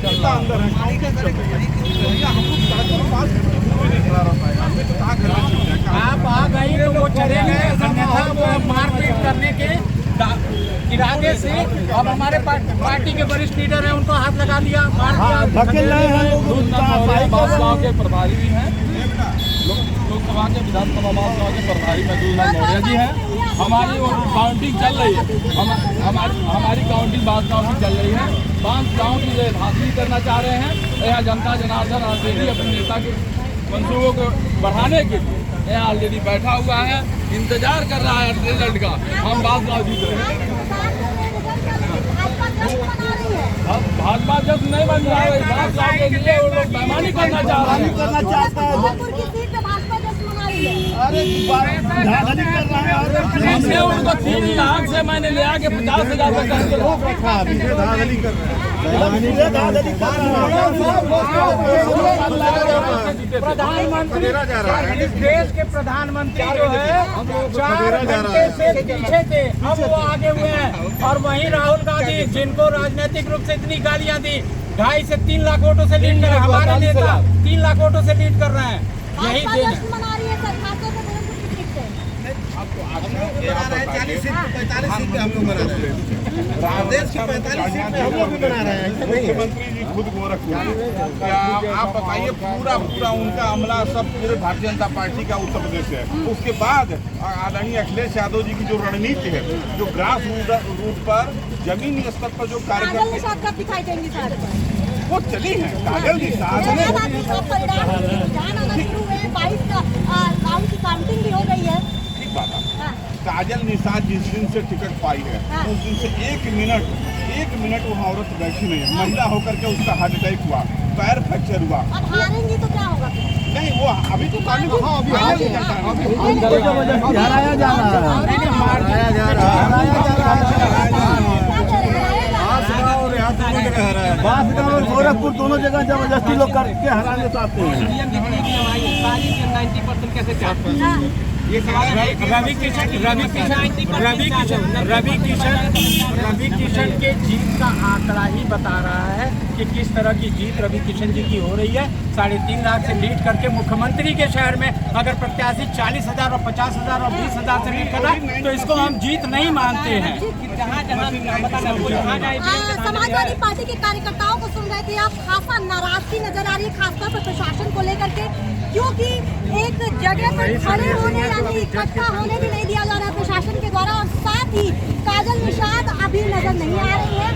नेता अंदर है, हम लोग सड़कों के पास नहीं खड़ा रह पाएगा, हमें तो कहाँ घर में छिप जाएगा। आप आ गई तो वो चले गए, अन्यथा वो मारपीट करने के इरादे से अब हमारे पार्टी के वरिष्ठ लीडर हैं, उनको हाथ लगा लिया, मार दिया। बांसगांव के प्रभारी भी हैं, लोकसभा के विधानसभा बांसगांव के प्रभारी मधुसूदन मौर्य जी हैं। हमारी काउंटिंग चल रही है, हमारी काउंटिंग बांसगांव की चल रही है। बांसगांव की जो हासिल करना चाह रहे हैं, यहाँ जनता जनार्दन ऑलरेडी अपने नेता के मंसूबों को बढ़ाने के लिए यहाँ ऑलरेडी बैठा हुआ है, इंतजार कर रहा है रिजल्ट का। हम बांसगांव जीत रहे हैं। अब भाजपा जब नहीं बन रहा है, बांसगांव के लिए वो लोग बेईमानी करना चाह रहे हैं। हमने उनको 3 लाख से मैंने ले आके 50,000 रुपये रोक रखा है। प्रधानमंत्री इस देश के प्रधानमंत्री जो है 4 घंटे से पीछे थे, अब वो आगे हुए हैं। और वहीं राहुल गांधी, जिनको राजनीतिक रूप से इतनी गालियां दी, 2.5 से 3 लाख वोटों से लीड कर रहे हैं। हमारे नेता 3 लाख वोटों से लीड कर रहे हैं। यही देन है। 40 सीट 45 सीट पे हम लोग बना रहे हैं, प्रदेश की 45 सीट पे हम लोग भी बना रहे हैं। मुख्यमंत्री जी खुद गोरखपुर, क्या आप बताइए, पूरा उनका अमला सब पूरे भारतीय जनता पार्टी का उत्तर प्रदेश है। उसके बाद आदरणीय अखिलेश यादव जी की जो रणनीति है, जो ग्रास रूट पर जमीनी स्तर पर जो कार्यक्रम दिखाई देंगी सर, वो चली है। काजल निषाद काउंटिंग भी हो गई है। ठीक बात है। काजल निषाद जिस दिन से टिकट पाई है, उस दिन से 1 मिनट वहाँ औरत बैठी नहीं है। महिला होकर के उसका हार्ट अटैक हुआ, पैर फ्रैक्चर हुआ। अब हारेंगी तो क्या होगा? नहीं, वो अभी तो कानून बांसगांव और गोरखपुर दोनों जगह जबरदस्ती लोग करके हराने चाहते हैं। 90% कैसे चाहते हैं? ये सवाल रवि किशन के जीत का आंकड़ा ही बता रहा है कि किस तरह की जीत रवि किशन जी की हो रही है। 3.5 लाख से लीड करके मुख्यमंत्री के शहर में अगर प्रत्याशी 40,000 और 50,000 और 20,000 से लीड कर रहा है तो इसको हम जीत नहीं मानते हैं। समाजवादी पार्टी के कार्यकर्ताओं को सुन रहे थे आप, खासा नाराजगी नजर आ रही है, खासतौर पर प्रशासन को लेकर के, क्योंकि एक जगह पर खड़े होने यानी इकट्ठा होने भी नहीं दिया जा रहा है प्रशासन के द्वारा। और साथ ही काजल निषाद अभी नजर नहीं आ रही है।